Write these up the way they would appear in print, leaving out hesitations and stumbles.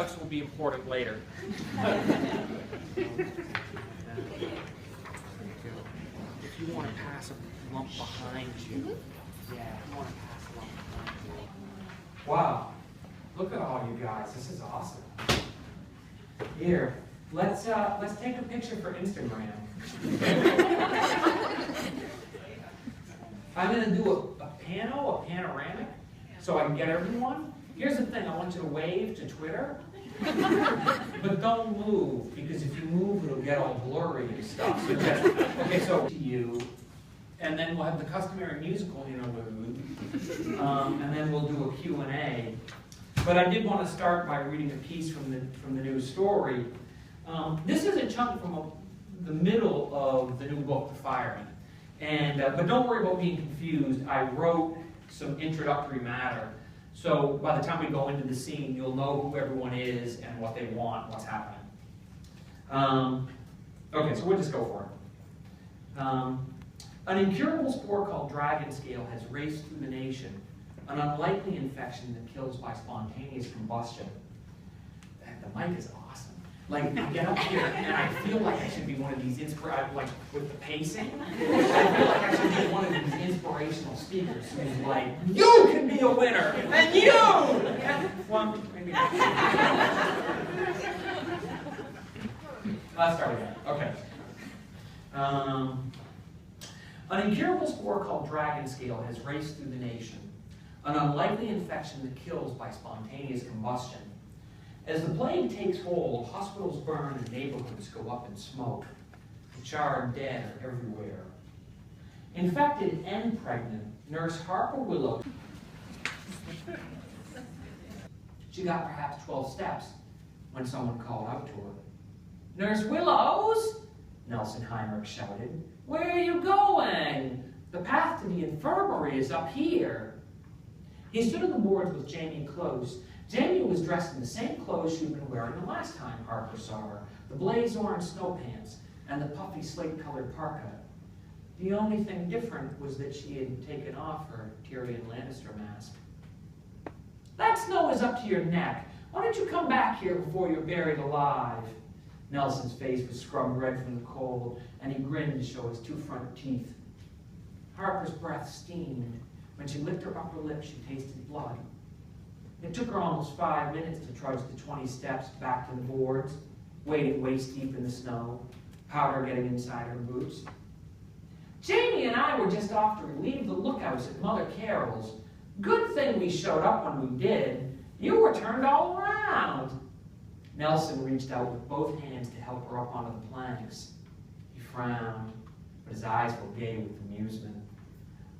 lookouts will be important later. If you want to pass a lump behind you, yeah, if you want to pass a lump behind you. Wow, look at all you guys. This is awesome. Here, let's take a picture for Instagram. I'm going to do a panoramic, so I can get everyone. Here's the thing, I want you to wave to Twitter, but don't move, because if you move, it'll get all blurry and stuff. So just, okay, so to you, and then we'll have the customary musical interlude, and then we'll do a Q&A. But I did want to start by reading a piece from the new story. This is a chunk from the middle of the new book, The Fireman. But don't worry about being confused. I wrote some introductory matter. So by the time we go into the scene, you'll know who everyone is and what they want, what's happening. Okay, so we'll just go for it. An incurable spore called dragon scale has raced through the nation, an unlikely infection that kills by spontaneous combustion. The mic is awesome. Like, I get up here and I feel like I should be one of these like with the pacing. I feel like I should be one of these inspirational speakers who's like, you can be a winner, and you! Well, maybe. Let's start again. Okay. An incurable spore called dragon scale has raced through the nation, an unlikely infection that kills by spontaneous combustion. As the plague takes hold, hospitals burn and neighborhoods go up in smoke. The charred dead are everywhere. Infected and pregnant, Nurse Harper Willow. She got perhaps 12 steps when someone called out to her. Nurse Willows, Nelson Heinrich shouted. Where are you going? The path to the infirmary is up here. He stood on the boards with Jamie close. Jamie was dressed in the same clothes she'd been wearing the last time Harper saw her, the blaze orange snow pants and the puffy slate-colored parka. The only thing different was that she had taken off her Tyrion Lannister mask. That snow is up to your neck. Why don't you come back here before you're buried alive? Nelson's face was scrubbed red from the cold, and he grinned to show his 2 front teeth. Harper's breath steamed. When she licked her upper lip, she tasted blood. It took her almost 5 minutes to trudge the 20 steps back to the boards, wading waist deep in the snow, powder getting inside her boots. Jamie and I were just off to relieve the lookouts at Mother Carroll's. Good thing we showed up when we did. You were turned all around. Nelson reached out with both hands to help her up onto the planks. He frowned, but his eyes were gay with amusement.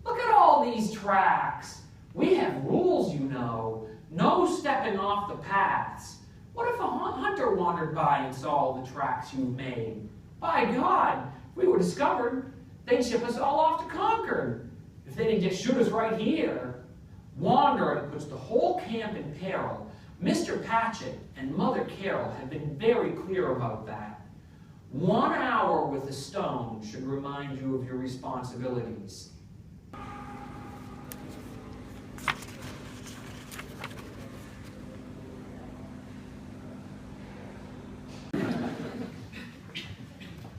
Look at all these tracks. We have rules, you know. No stepping off the paths. What if a hunter wandered by and saw all the tracks you've made? By God, if we were discovered, they'd ship us all off to Concord. If they didn't just shoot us right here. Wandering puts the whole camp in peril. Mr. Patchett and Mother Carroll have been very clear about that. 1 hour with a stone should remind you of your responsibilities.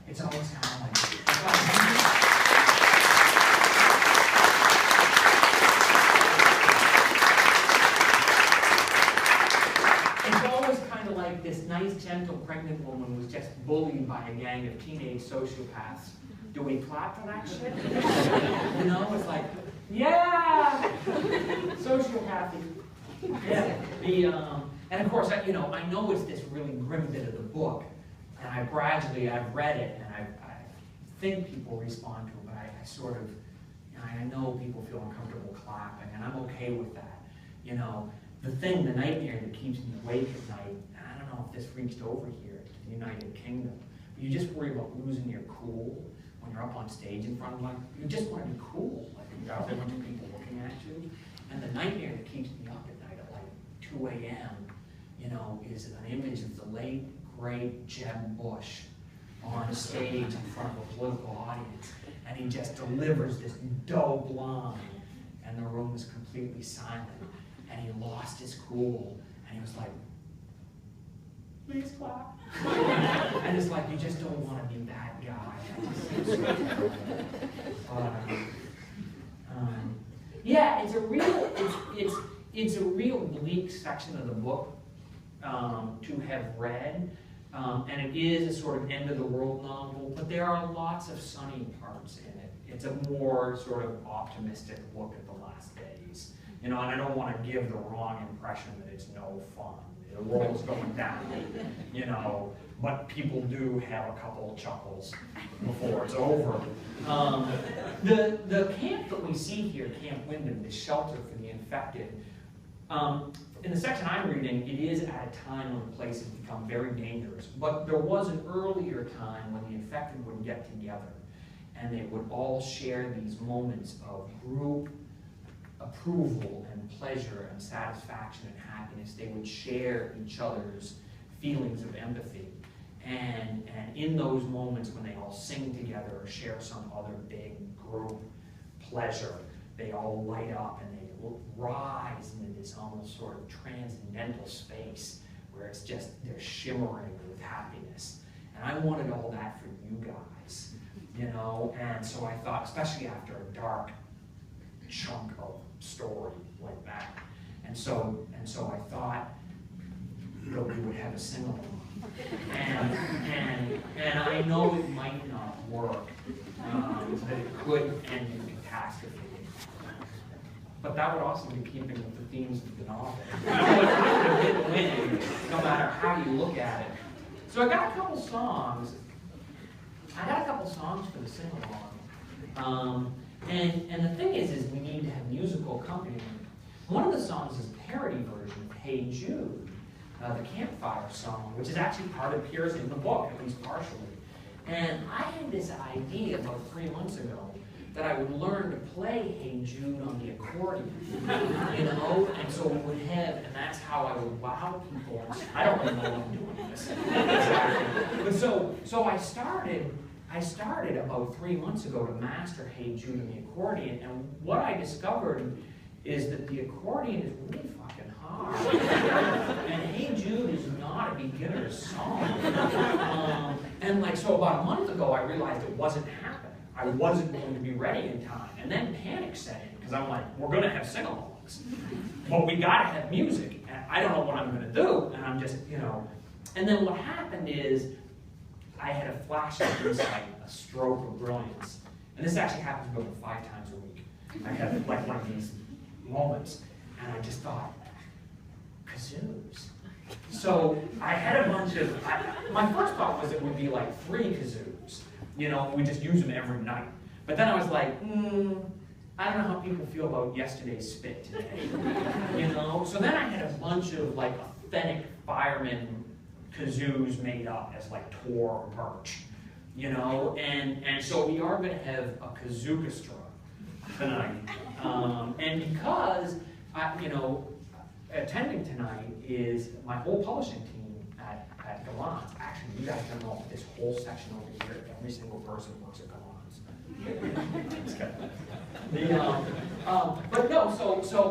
It's always kind of like, this nice, gentle, pregnant woman was just bullied by a gang of teenage sociopaths. Do we clap for that shit? You know, it's like, yeah! Sociopathy. Yeah. And of course, I know it's this really grim bit of the book, and I've read it, and I think people respond to it, but I sort of, I know people feel uncomfortable clapping, and I'm okay with that. You know, the nightmare that keeps me awake at night, and I don't know if this reached over here to the United Kingdom, but you just worry about losing your cool when you're up on stage in front of them. You just want to be cool, like you got a bunch of people looking at you. And the nightmare that keeps me up at night at like 2 a.m., is an image of the late, great Jeb Bush on stage in front of a political audience, and he just delivers this dope line, and the room is completely silent. And he lost his cool, and he was like, please clap. And it's like, you just don't want to be that guy. Yeah, it's a real bleak section of the book to have read, and it is a sort of end of the world novel, but there are lots of sunny parts in it. It's a more sort of optimistic look at the last days, and I don't want to give the wrong impression that it's no fun. The world's going down, but people do have a couple of chuckles before it's over. The camp that we see here, Camp Wyndham, the shelter for the infected, in the section I'm reading, it is at a time when the place has become very dangerous. But there was an earlier time when the infected would get together and they would all share these moments of group approval and pleasure and satisfaction and happiness. They would share each other's feelings of empathy. And in those moments when they all sing together or share some other big group pleasure, they all light up and they rise into this almost sort of transcendental space where it's just, they're shimmering with happiness. And I wanted all that for you guys, and so I thought, especially after a dark chunk of story like that. And so I thought that we would have a sing-along. And I know it might not work, that it could end in catastrophe. But that would also be keeping with the themes of the novel. So it's kind of a win-win, no matter how you look at it. So I got a couple songs. For the sing-along. And the thing is we need to have musical accompaniment. One of the songs is a parody version of Hey Jude, the campfire song, which is actually appears in the book, at least partially. And I had this idea about 3 months ago that I would learn to play Hey Jude on the accordion, and so we would have, and that's how I would wow people. I don't really know what I'm doing this. Exactly. But so I started about 3 months ago to master Hey Jude on the accordion, and what I discovered is that the accordion is really fucking hard. And Hey Jude is not a beginner's song. So about a month ago, I realized it wasn't happening. I wasn't going to be ready in time. And then panic set in, because I'm like, we're going to have sing-alongs. But we got to have music. And I don't know what I'm going to do. And I'm just, And then what happened is, I had a flash of insight, a stroke of brilliance. And this actually happens about 5 times a week. I have like one of these moments. And I just thought, kazoos. So I had a bunch of, my first thought was it would be like 3 kazoos. We just use them every night. But then I was like, I don't know how people feel about yesterday's spit today. So then I had a bunch of like authentic Fireman kazoos made up as like tour merch. And so we are going to have a kazookestra tonight. And because, attending tonight is my whole publishing team at Gallant. Actually, you guys don't know this whole section over here, every single person works at Gallant's. But no,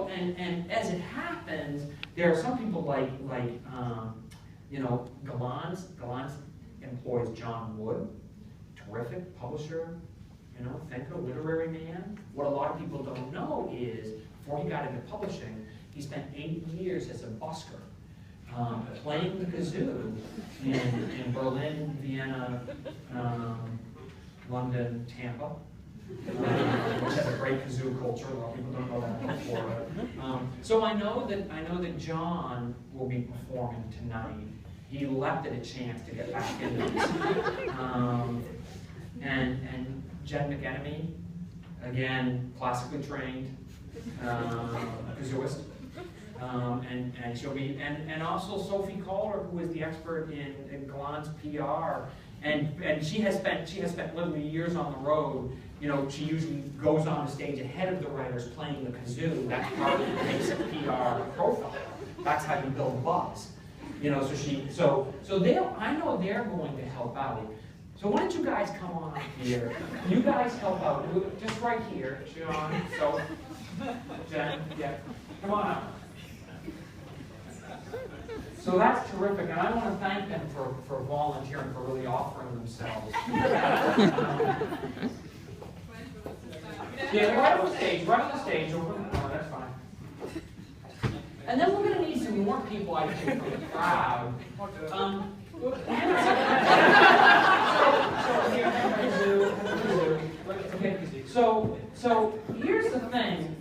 and as it happens, there are some people like Gallant's employs John Wood, terrific publisher, thinker, literary man. What a lot of people don't know is, before he got into publishing, he spent 8 years as a busker, playing the kazoo in Berlin, Vienna, London, Tampa, which has a great kazoo culture. A lot of people don't know that about Florida. So I know that John will be performing tonight. He leapt at a chance to get back into this. And Jen McEnemy, again, classically trained kazooist. And she'll be, and also Sophie Calder, who is the expert in Gallant's PR, and she has spent literally years on the road. She usually goes on the stage ahead of the writers playing the kazoo. That's part of the basic PR profile. That's how you build buzz. I know they're going to help out. So why don't you guys come on up here? You guys help out. Just right here, Sean. So, Jen, yeah, come on up. So that's terrific, and I want to thank them for volunteering, for really offering themselves. Yeah, right on the stage, Oh, that's fine. And then we're going to need some more people, I think, from the crowd. So here's the thing.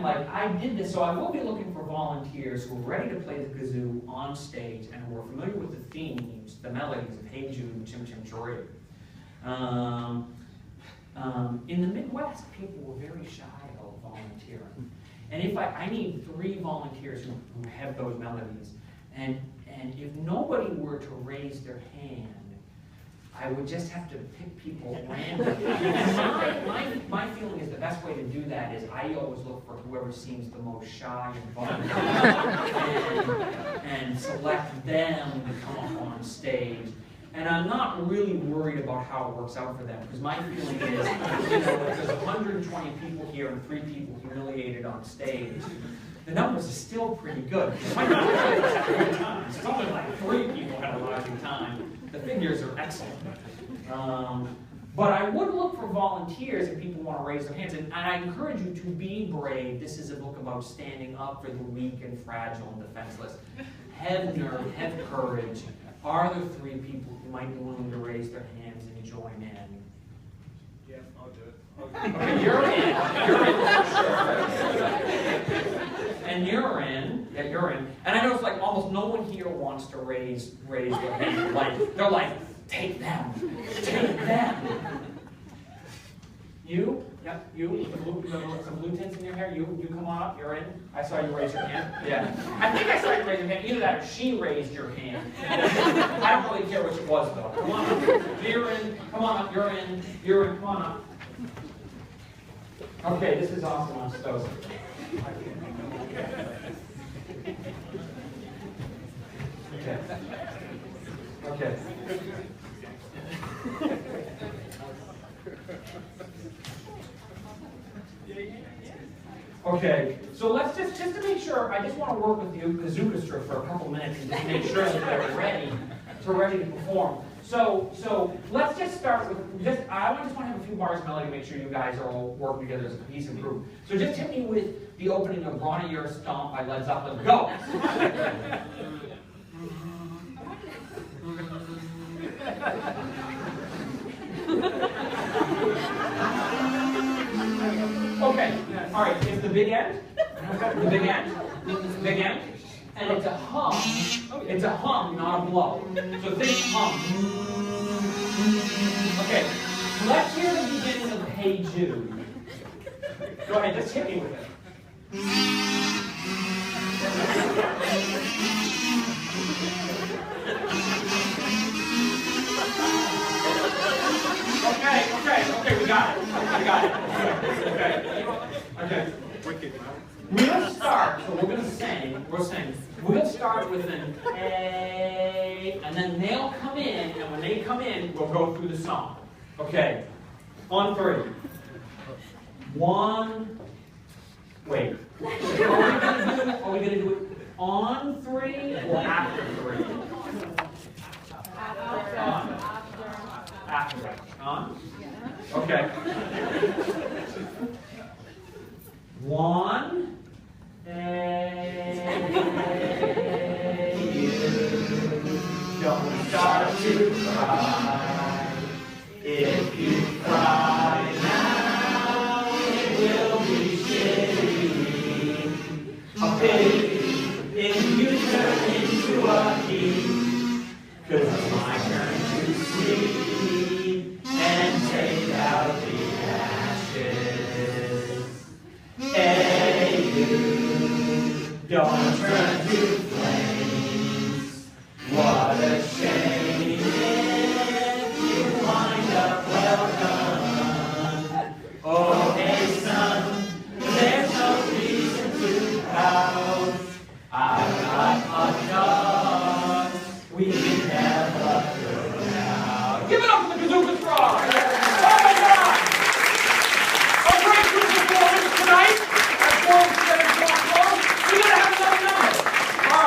Like, I did this, so I will be looking for volunteers who are ready to play the kazoo on stage and who are familiar with the themes, the melodies of Hey Jude, Chim Chim Cheree. In the Midwest, people were very shy about volunteering. And if I need 3 volunteers who have those melodies, and if nobody were to raise their hand, I would just have to pick people randomly. My feeling is the best way to do that is I always look for whoever seems the most shy and vulnerable and select them to come up on stage. And I'm not really worried about how it works out for them, because my feeling is, if there's 120 people here and 3 people humiliated on stage, the numbers are still pretty good. It's only like 3 people had a lousy time. The figures are excellent. But I would look for volunteers if people want to raise their hands. And I encourage you to be brave. This is a book about standing up for the weak and fragile and defenseless. Have nerve, have courage. Are there 3 people who might be willing to raise their hands and join in? Yeah, I'll do it. Okay, you're in. You're in. And you're in. Yeah, you're in. And I know it's like almost no one here wants to raise their hand. Like, they're like, take them. Take them. You? Yep, you with some blue tints in your hair. You come on up. You're in. I saw you raise your hand. Yeah. I think I saw you raise your hand. Either that or she raised your hand. I don't really care which it was, though. Come on up. You're in. Come on up. You're in. You're in. Come on up. Okay, this is awesome. I'm stoked. Okay. Okay. Okay, so let's just to make sure, I just want to work with the Kazookestra for a couple minutes and just make sure that they're ready to perform. So let's just start with I just want to have a few bars of melody to make sure you guys are all working together as a cohesive group. So just hit me with the opening of Bronny Your Stomp by Led Zeppelin. Go! Okay, all right, it's the big end. The big end. Big end. And it's a hum. It's a hum, not a blow. So think hum. Okay, let's hear the beginning of Hey Jude. Go ahead, just hit me with it. Okay, we got it. Okay. We're going to start, so we're going to sing. We'll start with an A, and then they'll come in, and when they come in, we'll go through the song. Okay, on 3. 1, wait. Are we going to do it on 3 or after 3? After that. On? Okay. 1. Hey, you don't start to cry. If you cry now, it will be shitty. A pity if you turn into a heap. 'Cause it's my turn to sleep and take out the ashes. Hey, you, don't turn to flames. What a shame if you wind up well done. Oh, hey, son, there's no reason to pout. I've got enough. We can have a good now. Give it up for the Kazookestra! Oh my God! A great group of performers tonight. At 4 instead of 4 close. We're going to have another number. All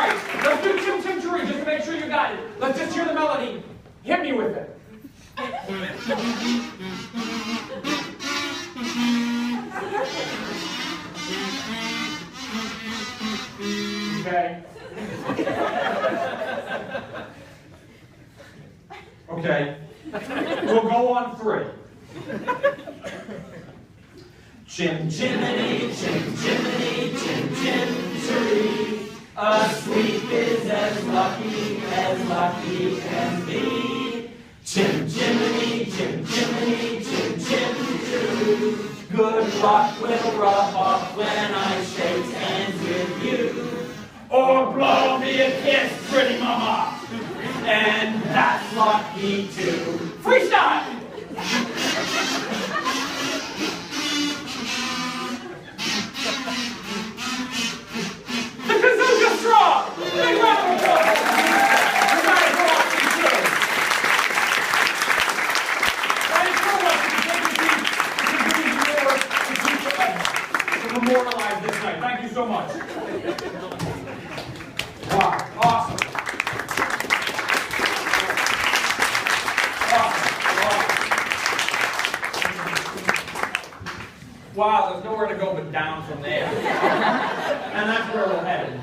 Hit me with it. Okay. Okay. We'll go on 3. Chim chimney, chim chimney, chim chim a sweep is as lucky can be. Chim chimney, chim chimney, chim chim good luck will rub off when I shake hands with you. Or blow me a kiss, pretty mama. And that's lucky too. Freestyle! The Kazooka Straw! Big round of applause! You guys are awesome too. Thanks so much to memorialize this night. Thank you so much. Wow, awesome. Wow, there's nowhere to go but down from there. And that's where we're headed.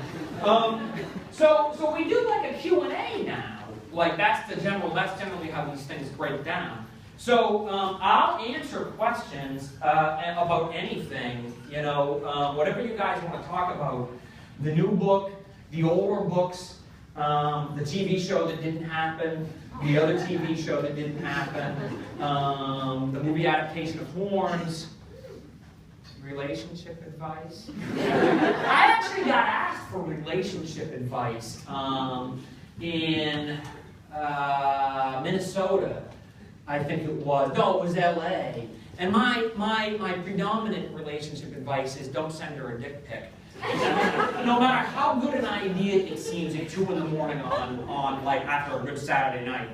So we do like a Q&A now. Like that's generally how these things break down. So I'll answer questions about anything, you know, whatever you guys want to talk about. The new book, the older books, the TV show that didn't happen, the other TV show that didn't happen, the movie adaptation of Horns, relationship advice. I actually got asked for relationship advice in Minnesota, I think it was. No, it was LA. And my predominant relationship advice is don't send her a dick pic. No matter how good an idea it seems at 2 in the morning on like after a good Saturday night,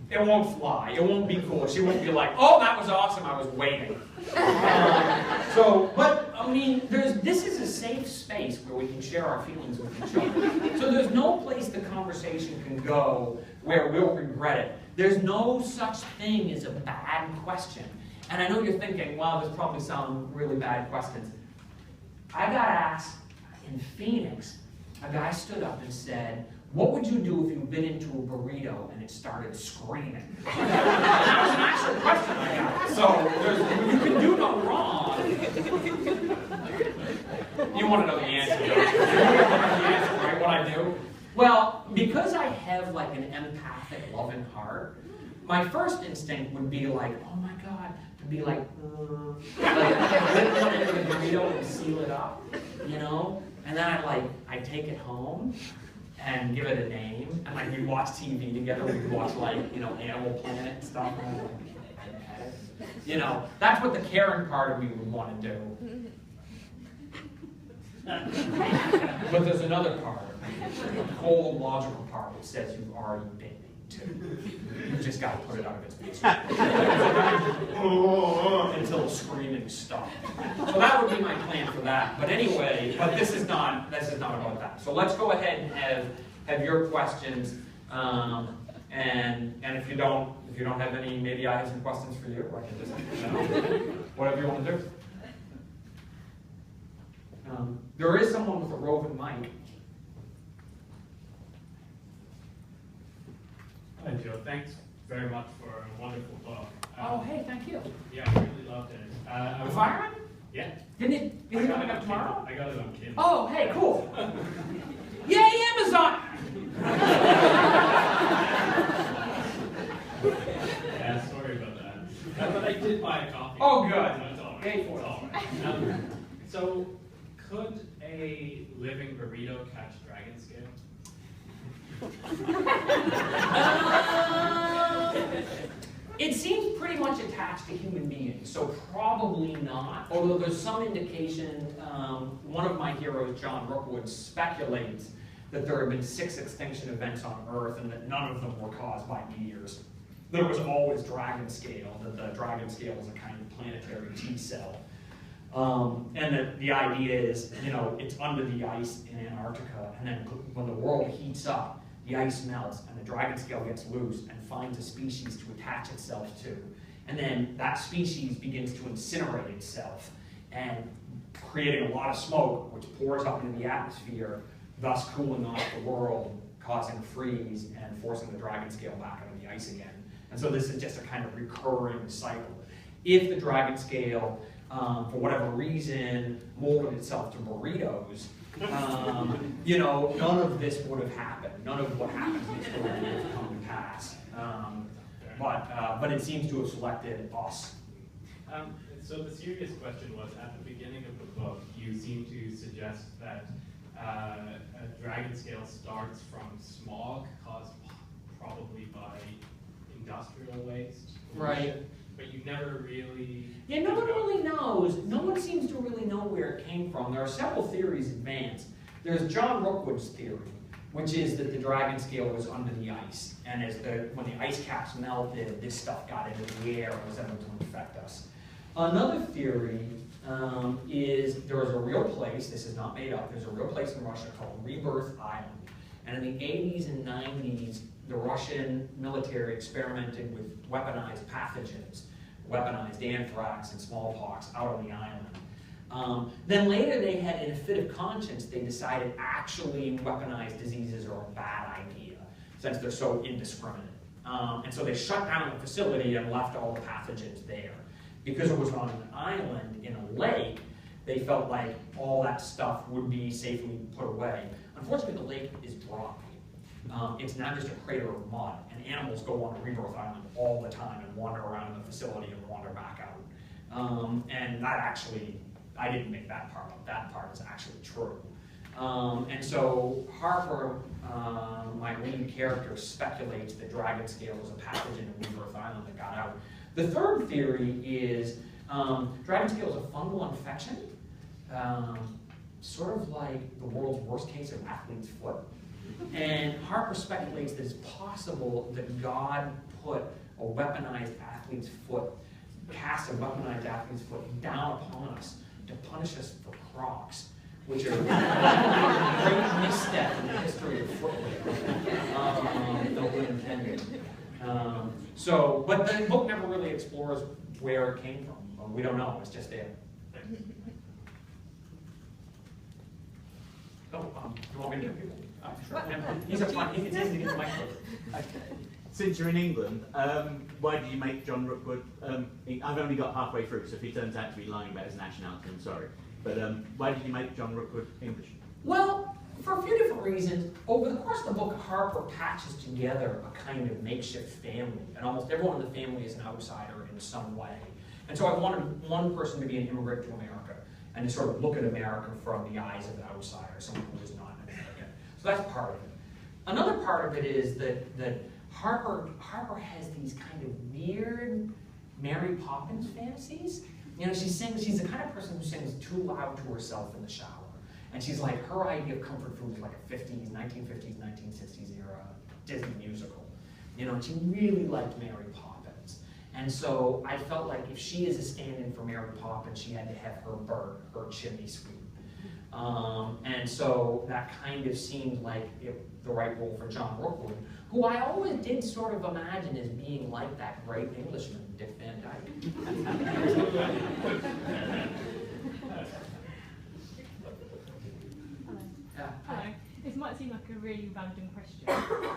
it won't fly. It won't be cool. She won't be like, oh, that was awesome. I was waiting. But I mean, this is a safe space where we can share our feelings with each other. So there's no place the conversation can go where we'll regret it. There's no such thing as a bad question. And I know you're thinking, wow, there's probably some really bad questions. I got asked in Phoenix, a guy stood up and said, what would you do if you bit into a burrito and it started screaming? And that was an actual question I got. So you can do no wrong. You want to know the answer, don't you? You want to know the answer, right? What I do? Well, because I have like an empathic, loving heart, my first instinct would be like, oh my God, to be like put one into the burrito and seal it up, you know? And then I'd take it home and give it a name, and like we'd watch TV together, we'd watch like, you know, Animal Planet and stuff, and you know, that's what the caring part of me would want to do. But there's another part, the cold, logical part, which says you've already been too. You just got to put it out of its misery. Until the screaming stops. So that would be my plan for that. But anyway, this is not about that. So let's go ahead and have your questions. And if you don't have any, maybe I have some questions for you. I can just, you know, whatever you want to do. There is someone with a roving mic. Hi, Joe. Thanks very much for a wonderful book. Oh, hey, thank you. Yeah, I really loved it. The Fireman? Yeah. Is it coming up tomorrow? I got it on Kindle. Oh, hey, cool. Yay, Amazon! Yeah, sorry about that. But I did buy a copy. Oh, good. So it's all right. Yay for It's all right. So, could a living burrito catch dragon scale? It seems pretty much attached to human beings, so probably not. Although there's some indication, one of my heroes, John Rookwood, speculates that there have been 6 extinction events on Earth and that none of them were caused by meteors. There was always dragon scale, that the dragon scale is a kind of planetary T-cell. And that the idea is, you know, it's under the ice in Antarctica, and then when the world heats up, the ice melts, and the dragon scale gets loose and finds a species to attach itself to. And then that species begins to incinerate itself, and creating a lot of smoke, which pours up into the atmosphere, thus cooling off the world, causing a freeze and forcing the dragon scale back into the ice again. And so this is just a kind of recurring cycle. If the dragon scale, for whatever reason, molded itself to burritos, you know, none of this would have happened. None of what happens in this story would have come to pass. But it seems to have selected us. So the serious question was, at the beginning of the book, you seem to suggest that a dragon scale starts from smog caused probably by industrial waste. Right. But you've never really... Yeah, no one really knows. No one seems to really know where it came from. There are several theories advanced. There's John Rookwood's theory, which is that the dragon scale was under the ice. And when the ice caps melted, this stuff got into the air and was able to infect us. Another theory is there was a real place, this is not made up, there's a real place in Russia called Rebirth Island. And in the 80s and 90s, the Russian military experimented with weaponized pathogens, weaponized anthrax and smallpox out on the island. Then later they had, in a fit of conscience, they decided actually weaponized diseases are a bad idea, since they're so indiscriminate. And so they shut down the facility and left all the pathogens there. Because it was on an island in a lake, they felt like all that stuff would be safely put away. Unfortunately, the lake is dry. It's now just a crater of mud, and animals go on Rebirth Island all the time and wander around the facility and wander back out. And that actually, I didn't make that part up. That part is actually true. And so Harper, my lead character, speculates that dragon scale was a pathogen in Rebirth Island that got out. The third theory is dragon scale is a fungal infection, sort of like the world's worst case of athlete's foot. And Harper speculates that it's possible that God put a weaponized athlete's foot, cast a weaponized athlete's foot down upon us to punish us for Crocs, which are a great misstep in the history of footwear. No pun intended. But the book never really explores where it came from. We don't know, it's just there. Oh, you want me to do people? He's up front, he can get the microphone. Okay. Since you're in England, why did you make John Rookwood, I've only got halfway through, so if he turns out to be lying about his nationality, I'm sorry. But why did you make John Rookwood English? Well, for a few different reasons. Over the course of the book, Harper patches together a kind of makeshift family, and almost everyone in the family is an outsider in some way. And so I wanted one person to be an immigrant to America, and to sort of look at America from the eyes of an outsider, someone who is not an American. So that's part of it. Another part of it is that Harper has these kind of weird Mary Poppins fantasies. You know, she's the kind of person who sings too loud to herself in the shower. And she's like, her idea of comfort food is like a 1950s, 1960s era Disney musical. You know, and she really liked Mary Poppins. And so I felt like if she is a stand-in for Mary Poppins, she had to have her bird, her chimney sweep. And so that kind of seemed like the right role for John Rookwood, who I always did sort of imagine as being like that great Englishman, Dick Van Dyke. Hello. This might seem like a really random question,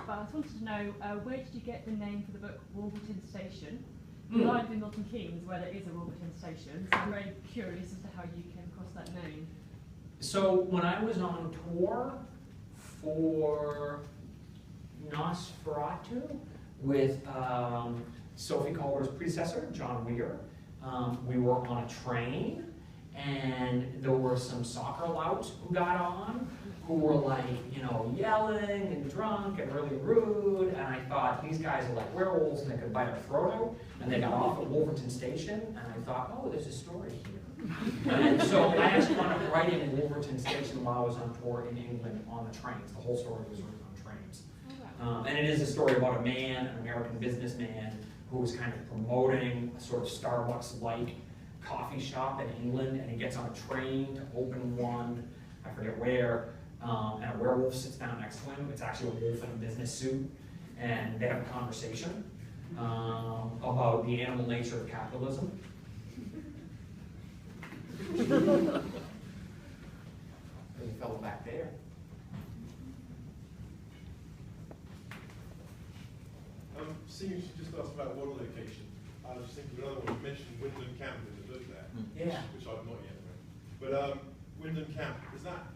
but I just wanted to know, where did you get the name for the book Wolverton Station? You live in Milton Keynes, where there is a Wolverton Station, so I'm very curious as to how you came across that name. So when I was on tour for Nosferatu with Sophie Calder's predecessor, John Weir, we were on a train, and there were some soccer louts who got on, who were like, you know, yelling and drunk and really rude, and I thought, these guys are like werewolves and they could bite our throat out, and they got off at Wolverton Station, and I thought, oh, there's a story here. And so I actually wound up writing Wolverton Station while I was on tour in England on the trains. The whole story was written on trains. And it is a story about a man, an American businessman, who was kind of promoting a sort of Starbucks-like coffee shop in England, and he gets on a train to open one, I forget where, and a werewolf sits down next to him. It's actually a wolf in a business suit, and they have a conversation about the animal nature of capitalism. There's a fellow back there. Seeing as you just asked about one location, I was thinking of another one. You mentioned Wyndham Camp in the book there, Yeah. which I've not yet read. But Wyndham Camp, is that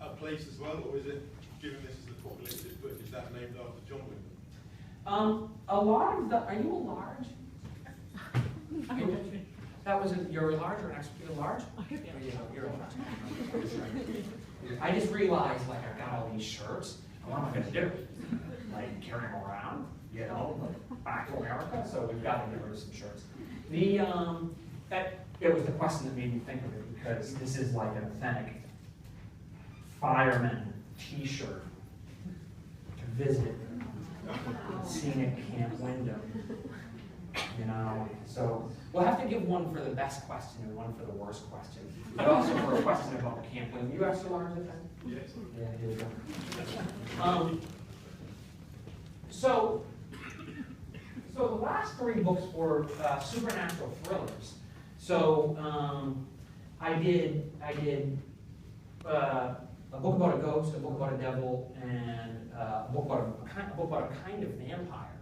a place as well, or is it, given this is an apocalyptic book, is that named after John Wyndham? A lot of the, are you a large? That was you're a large or an extra, you're large? You're a large. I just realized, like, I've got all these shirts, and what am I gonna do? Like, carry them around, you know, back to America, so we've got to get rid of some shirts. It was the question that made me think of it, because this is like an authentic Fireman t-shirt to visit scenic Camp Wyndham, you know. So we'll have to give one for the best question and one for the worst question, but also for a question about the Camp Wyndham. You asked a large at that? Yes. Yeah, here we go. So the last three books were supernatural thrillers. So I did a book about a ghost, a book about a devil, and a book about a kind of vampire.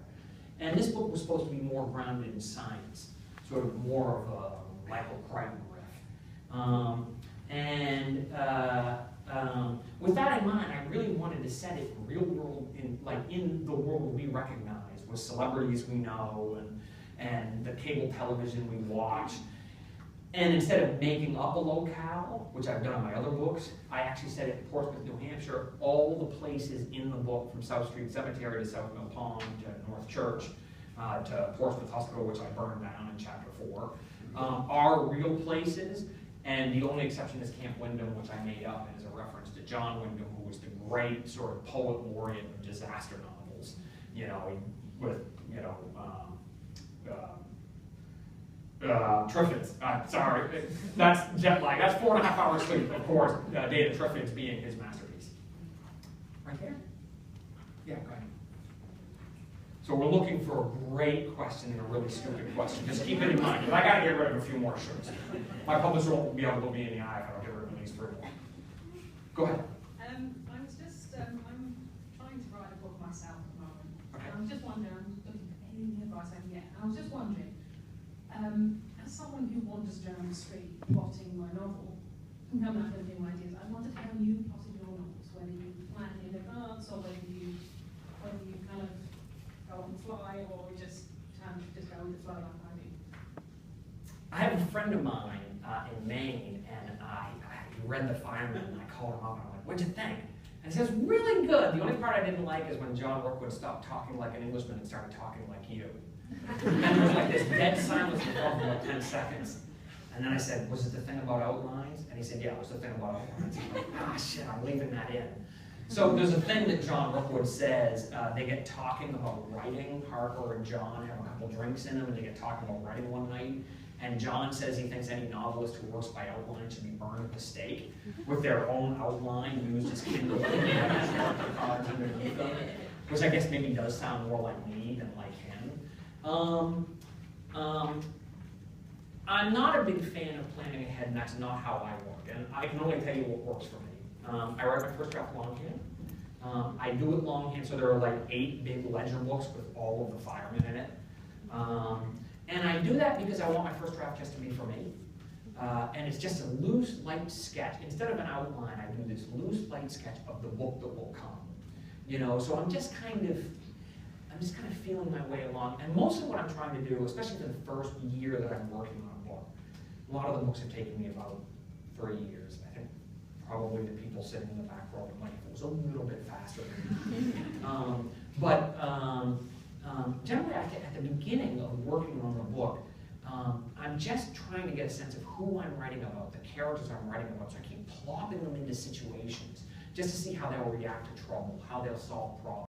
And this book was supposed to be more grounded in science, sort of more of a Michael Crichton riff. With that in mind, I really wanted to set it in real world, in the world we recognize, with celebrities we know and the cable television we watch. And instead of making up a locale, which I've done in my other books, I actually set it in Portsmouth, New Hampshire. All the places in the book, from South Street Cemetery to South Mill Pond to North Church to Portsmouth Hospital, which I burned down in chapter 4, are real places. And the only exception is Camp Wyndham, which I made up as a reference to John Wyndham, who was the great sort of poet laureate of disaster novels. You know, with, you know, Triffids. Sorry, that's jet lag. That's 4.5 hours sleep, of course. Data Triffids being his masterpiece. Right there? Yeah, go ahead. So we're looking for a great question and a really stupid question. Just keep it in mind, because I got to get rid of a few more shirts. My publisher won't be able to look me in the eye if I don't get rid of at least 3 more. Go ahead. I was just, I'm trying to write a book myself at the moment. Okay. And I'm just wondering, I'm looking for any advice I can get. And I was just wondering, as someone who wanders down the street plotting my novel, and coming up with new ideas, I wondered how you plotted your novels, whether you plan in advance or whether you kind of go on the fly or just go with the flow like I do. I have a friend of mine in Maine, and I read The Fireman, and I called him up, and I'm like, what'd you think? And he says, really good. The only part I didn't like is when John Rookwood stopped talking like an Englishman and started talking like you. And there was like this dead silence for about 10 seconds. And then I said, was it the thing about outlines? And he said, yeah, it was the thing about outlines. I'm like, shit, I'm leaving that in. So there's a thing that John Rookwood says, they get talking about writing. Harper and John have a couple drinks in them, and they get talking about writing one night. And John says he thinks any novelist who works by outline should be burned at the stake with their own outline used as kindling cards underneath them, which I guess maybe does sound more like me than like him. I'm not a big fan of planning ahead, and that's not how I work. And I can only tell you what works for me. I write my first draft longhand. I do it longhand, so there are like 8 big ledger books with all of the Firemen in it. And I do that because I want my first draft just to be for me. And it's just a loose, light sketch. Instead of an outline, I do this loose, light sketch of the book that will come. You know, so I'm just kind of feeling my way along. And most of what I'm trying to do, especially for the first year that I'm working on a book, a lot of the books have taken me about 3 years. I think probably the people sitting in the back row might was a little bit faster than me. Generally, at the beginning of working on the book, I'm just trying to get a sense of who I'm writing about, the characters I'm writing about, so I keep plopping them into situations just to see how they'll react to trouble, how they'll solve problems.